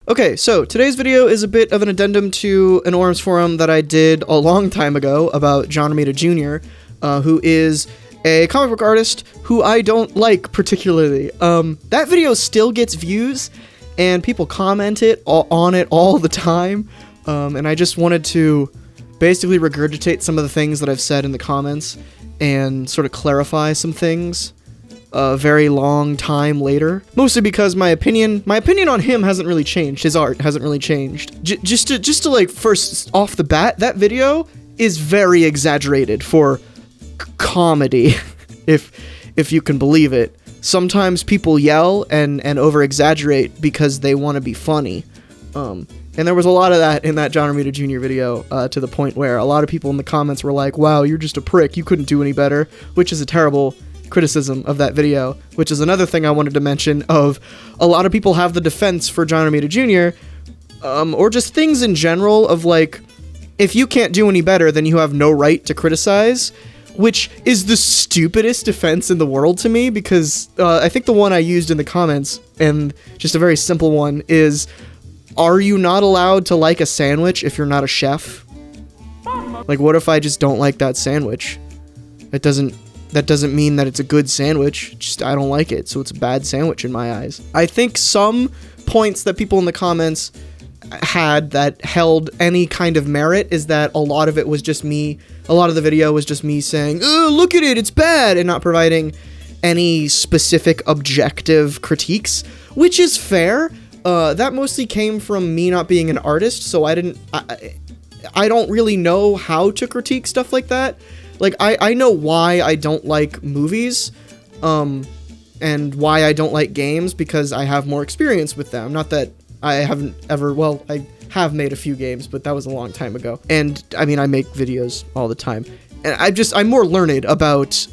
Okay, so today's video is a bit of an addendum to an Auram's forum that I did a long time ago about John Romita Jr., who is a comic book artist who I don't like particularly. That video still gets views, and people comment on it all the time, and I just wanted to basically regurgitate some of the things that I've said in the comments and sort of clarify some things a very long time later. Mostly because my opinion on him hasn't really changed. His art hasn't really changed. Just to like, first off the bat, that video is very exaggerated for comedy, if you can believe it. Sometimes people yell and over-exaggerate because they want to be funny. And there was a lot of that in that John Romita Jr. video, to the point where a lot of people in the comments were like, wow, you're just a prick, you couldn't do any better, which is a terrible criticism of that video, which is another thing I wanted to mention. Of a lot of people have the defense for John Romita Jr., or just things in general of like, if you can't do any better, then you have no right to criticize, which is the stupidest defense in the world to me, because I think the one I used in the comments, and just a very simple one, is, are you not allowed to like a sandwich if you're not a chef? Like, what if I just don't like that sandwich? That doesn't mean that it's a good sandwich, just I don't like it, so it's a bad sandwich in my eyes. I think some points that people in the comments had that held any kind of merit is that a lot of it was just me, a lot of the video was just me saying, oh, look at it, it's bad, and not providing any specific objective critiques, which is fair. That mostly came from me not being an artist, so I don't really know how to critique stuff like that. Like, I know why I don't like movies, and why I don't like games, because I have more experience with them. Not that I haven't ever, well, I have made a few games, but that was a long time ago. And, I mean, I make videos all the time. And I'm more learned about,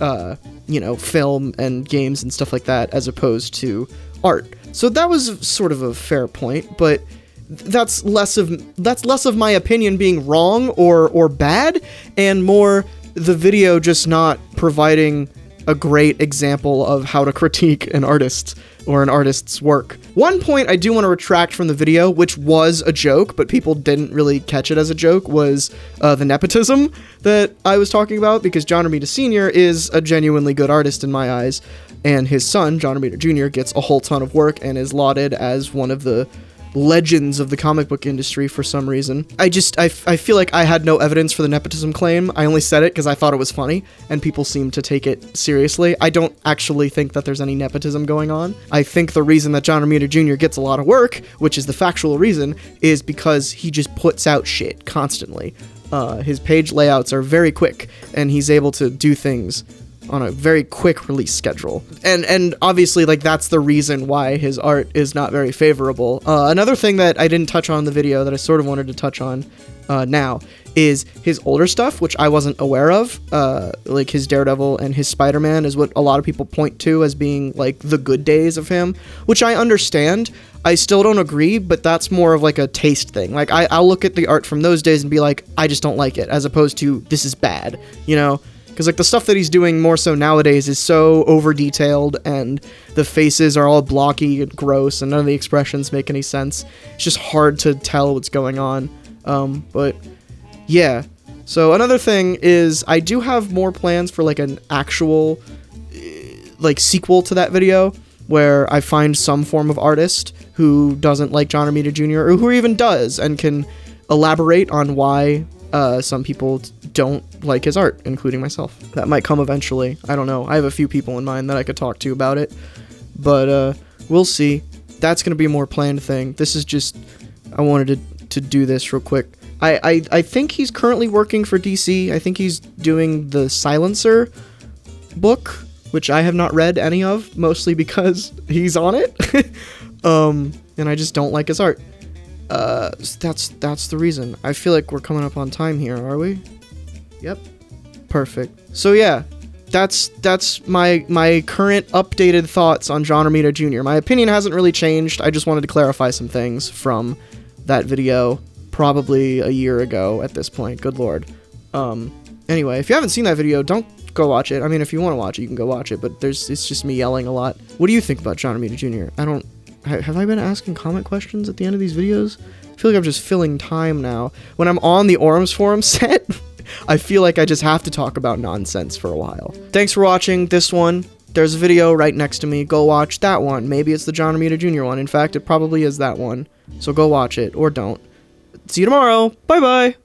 you know, film and games and stuff like that, as opposed to art. So that was sort of a fair point, but that's less of my opinion being wrong or bad, and more the video just not providing a great example of how to critique an artist or an artist's work. One point I do want to retract from the video, which was a joke, but people didn't really catch it as a joke, was the nepotism that I was talking about, because John Romita Sr. is a genuinely good artist in my eyes, and his son, John Romita Jr., gets a whole ton of work and is lauded as one of the legends of the comic book industry for some reason. I feel like I had no evidence for the nepotism claim. I only said it because I thought it was funny, and people seem to take it seriously. I don't actually think that there's any nepotism going on. I think the reason that John Romita Jr. gets a lot of work, which is the factual reason, is because he just puts out shit constantly. His page layouts are very quick, and he's able to do things on a very quick release schedule. And obviously, like, that's the reason why his art is not very favorable. Another thing that I didn't touch on in the video that I sort of wanted to touch on now is his older stuff, which I wasn't aware of. Like his Daredevil and his Spider-Man is what a lot of people point to as being like the good days of him, which I understand. I still don't agree, but that's more of like a taste thing. Like, I'll look at the art from those days and be like, I just don't like it, as opposed to this is bad, you know? Because, like, the stuff that he's doing more so nowadays is so over-detailed, and the faces are all blocky and gross, and none of the expressions make any sense. It's just hard to tell what's going on. But, yeah. So, another thing is, I do have more plans for, like, an actual, like, sequel to that video, where I find some form of artist who doesn't like John Romita Jr., or who even does, and can elaborate on why some people don't like his art, including myself. That might come eventually. I don't know. I have a few people in mind that I could talk to about it, but we'll see. That's going to be a more planned thing. This is just, I wanted to do this real quick. I think he's currently working for DC. I think he's doing the Silencer book, which I have not read any of, mostly because he's on it. And I just don't like his art. That's the reason. I feel like we're coming up on time here, are we? Yep. Perfect. So yeah, that's my current updated thoughts on John Romita Jr. My opinion hasn't really changed. I just wanted to clarify some things from that video, probably a year ago at this point. Good lord. Anyway, if you haven't seen that video, don't go watch it. I mean, if you want to watch it, you can go watch it, but it's just me yelling a lot. What do you think about John Romita Jr.? I Have I been asking comment questions at the end of these videos? I feel like I'm just filling time now. When I'm on the Auram's forum set, I feel like I just have to talk about nonsense for a while. Thanks for watching this one. There's a video right next to me. Go watch that one. Maybe it's the John Romita Jr. one. In fact, it probably is that one. So go watch it, or don't. See you tomorrow. Bye-bye.